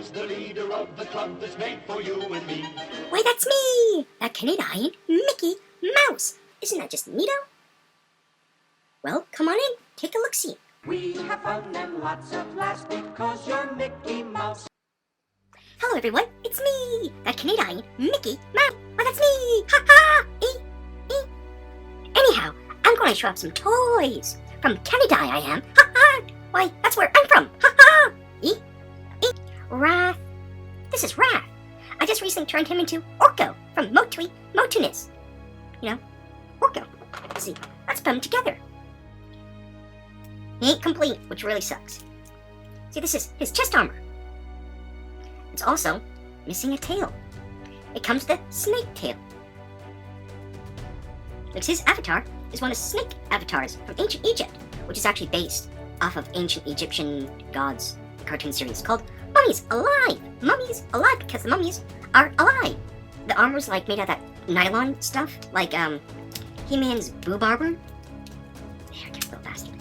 Who's the leader of the club that's made for you and me? Why, that's me! That Canadian Mickey Mouse! Isn't that just neato? Well, come on in, take a look-see. We have fun and lots of laughs because you're Mickey Mouse. Hello everyone, it's me! That Canadian Mickey Mouse! Why, that's me! Ha ha! Anyhow, I'm going to show off some toys. From Canada I am. Ha ha! Why, that's where I'm from. Ha ha! Wrath. This is Wrath. I just recently turned him into Orko from Motui Motunis. You know, Orko. See, let's put them together. He ain't complete, which really sucks. See, this is his chest armor. It's also missing a tail. It comes with a snake tail. Because his avatar is one of snake avatars from ancient Egypt, which is actually based off of ancient Egyptian gods cartoon series called Mummies Alive! Mummies Alive, because the mummies are alive! The armor's like made out of that nylon stuff, like He-Man's boob armor. There, get a little faster.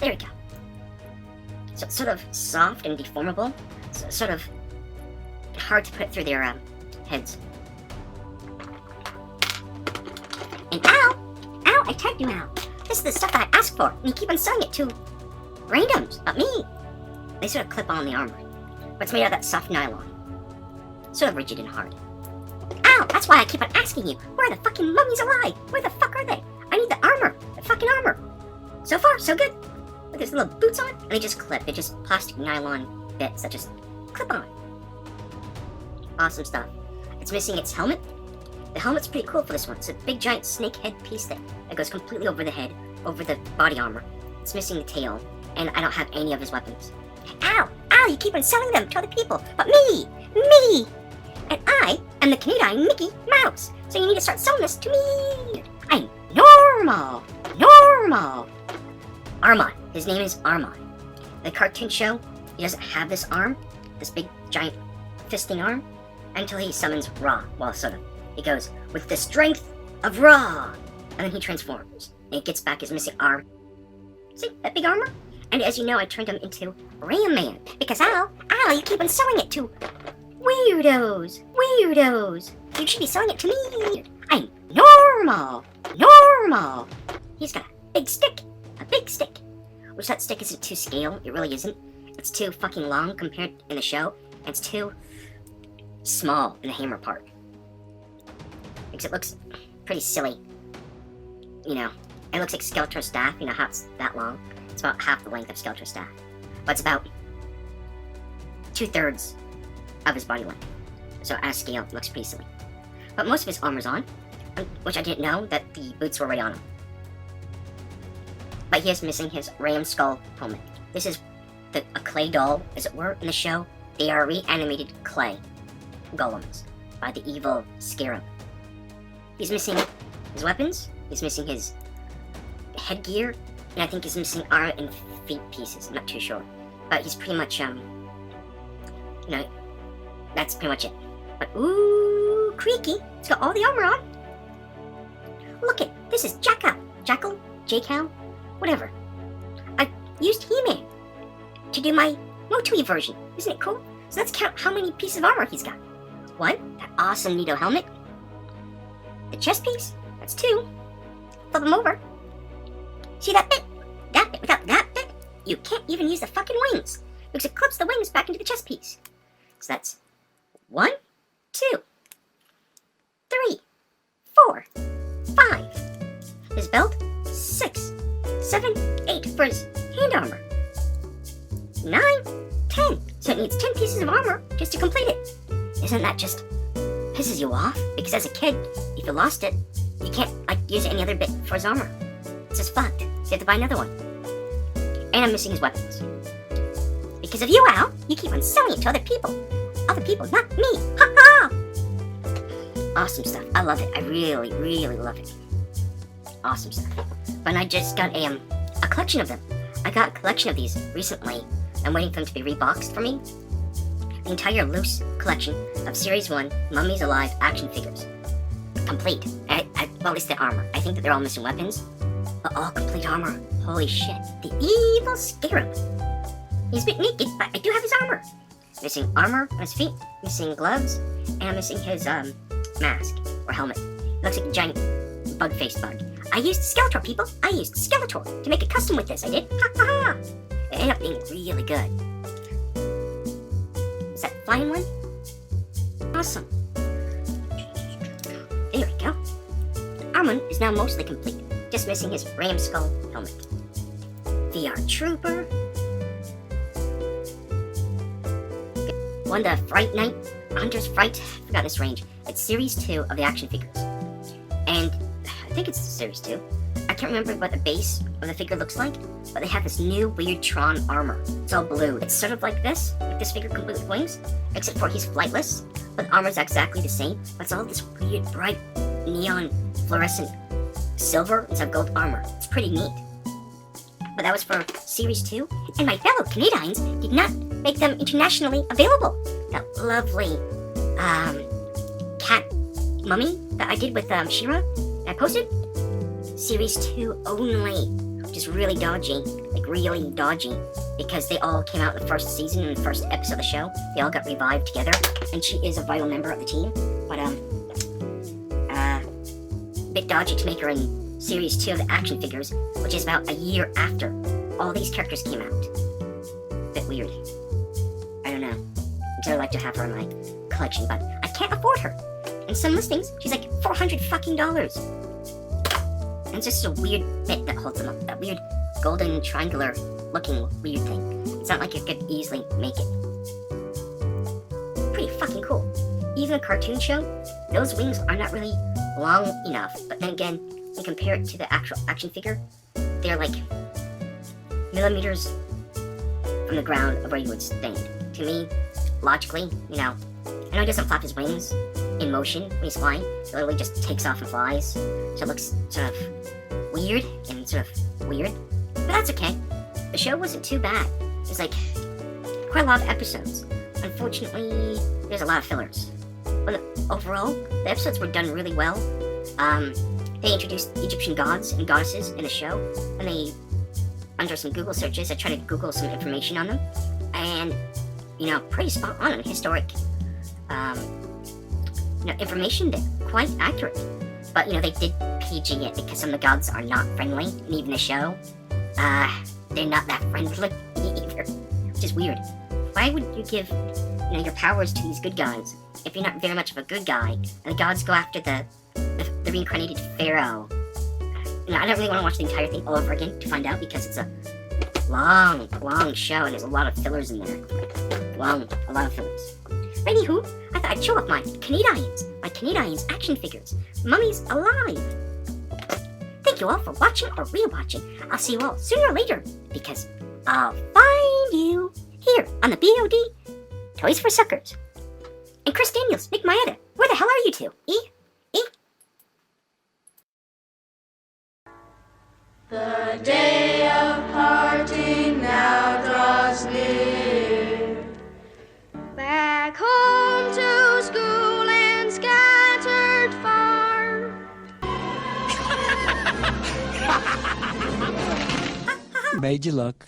There we go. So it's sort of soft and deformable, so sort of hard to put through their heads. And ow! Ow, I tagged you out. This is the stuff that I asked for, and you keep on selling it to randoms, not me. They sort of clip on the armor, but it's made out of that soft nylon. Sort of rigid and hard. Ow, that's why I keep on asking you, where are the fucking mummies alive? Where the fuck are they? I need the armor, the fucking armor. So far, so good. With these little boots on, and they just clip. They're just plastic nylon bits that just clip on. Awesome stuff. It's missing its helmet. The helmet's pretty cool for this one. It's a big giant snake head piece that goes completely over the head, over the body armor. It's missing the tail, and I don't have any of his weapons. Ow! Ow! You keep on selling them to other people, but me! Me! And I am the Canadian Mickey Mouse, so you need to start selling this to me! I'm normal! Normal! Armon. His name is Armon. The cartoon show, he doesn't have this arm, this big giant fisting arm, until he summons Ra. Well, sort of. He goes, with the strength of Ra! And then he transforms, and he gets back his missing arm. See, that big armor? And as you know, I turned him into Ram Man. Because ow, you keep on selling it to weirdos. Weirdos. You should be selling it to me. I'm normal. Normal. He's got a big stick. A big stick. Which that stick isn't to scale. It really isn't. It's too fucking long compared in the show. And it's too small in the hammer part. Because it looks pretty silly. You know, it looks like Skeletor's staff. You know how it's that long? It's about half the length of Skeletor's staff. But it's about 2/3 of his body length. So at scale, it looks pretty silly. But most of his armor's on, which I didn't know that the boots were already on him. But he is missing his ram skull helmet. This is a clay doll, as it were, in the show. They are reanimated clay golems by the evil Scarab. He's missing his weapons, he's missing his headgear, and I think he's missing arm and feet pieces. I'm not too sure. But he's pretty much, you know, that's pretty much it. But, ooh, creaky. It's got all the armor on. Look it, this is Jackal, J-Cow, whatever. I used He-Man to do my Motui version. Isn't it cool? So let's count how many pieces of armor he's got. 1, that awesome Neato helmet. The chest piece, that's 2. Flip him over. See that bit? That bit, without that bit, you can't even use the fucking wings. Because it clips the wings back into the chest piece. So that's 1, 2, 3, 4, 5. His belt, 6, 7, 8 for his hand armor. 9, 10. So it needs 10 pieces of armor just to complete it. Isn't that just pisses you off? Because as a kid, if you lost it, you can't use any other bit for his armor. It's just fucked. So you have to buy another one. And I'm missing his weapons. Because of you, Al, you keep on selling it to other people. Other people, not me. Ha ha! Awesome stuff. I love it. I really, really love it. Awesome stuff. But I just got a collection of them. I got a collection of these recently. I'm waiting for them to be reboxed for me. The entire loose collection of Series 1 Mummies Alive action figures. Complete. Well, at least the armor. I think that they're all missing weapons. But all complete armor. Holy shit. The evil Scarab. He's a bit naked, but I do have his armor. Missing armor on his feet, missing gloves, and I'm missing his mask or helmet. It looks like a giant bug-faced bug. I used Skeletor, people. I used Skeletor to make a custom with this. I did. Ha ha ha! It ended up being really good. Is that flying one? Awesome. There we go. Armor is now mostly complete. Just missing his ram skull helmet. VR Trooper. Won the Fright Night, Hunter's Fright, I forgot this range. It's Series 2 of the action figures. And I think it's Series 2. I can't remember what the base of the figure looks like, but they have this new weird Tron armor. It's all blue. It's sort of like this figure complete with wings, except for he's flightless, but the armor's exactly the same, but it's all this weird, bright, neon, fluorescent silver instead of gold armor. It's pretty neat. But that was for Series 2, and my fellow Canadians did not make them internationally available. That lovely cat mummy that I did with She-Ra, I posted, Series 2 only, which is really dodgy, like really dodgy, because they all came out in the first season and the first episode of the show. They all got revived together, and she is a vital member of the team, but a bit dodgy to make her in Series 2 of the action figures, which is about a year after all these characters came out. Bit weird. I don't know. I'd like to have her in my collection, but I can't afford her. In some listings, she's like $400 fucking dollars. And it's just a weird bit that holds them up. That weird golden triangular looking weird thing. It's not like you could easily make it. Pretty fucking cool. Even a cartoon show, those wings are not really long enough, but then again, you compare it to the actual action figure, they're like millimeters from the ground of where you would stand. To me, logically, I know he doesn't flap his wings in motion when he's flying. He literally just takes off and flies. So it looks sort of weird and sort of weird. But that's okay. The show wasn't too bad. There's like quite a lot of episodes. Unfortunately, there's a lot of fillers. But overall, the episodes were done really well. They introduced Egyptian gods and goddesses in the show, and they, under some Google searches, I tried to Google some information on them, and, pretty spot on historic, information there, quite accurate. But, they did PG it because some of the gods are not friendly, and even the show, they're not that friendly either, which is weird. Why would you give, your powers to these good guys if you're not very much of a good guy, and the gods go after the reincarnated pharaoh? I don't really want to watch the entire thing all over again to find out, because it's a long show and there's a lot of fillers in there. A lot of fillers. Anywho, I thought I'd show off my Canadians action figures. Mummy's alive! Thank you all for watching or rewatching. I'll see you all sooner or later, because I'll find you here on the BOD Toys for Suckers. And Chris Daniels, Nick Maeda, where the hell are you two? The day of parting now draws near. Back home to school and scattered far. Made you look.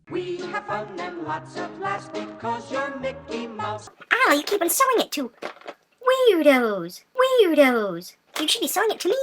We have fun and lots of laughs because you're Mickey Mouse. Ow, you keep on selling it to weirdos. You should be selling it to me.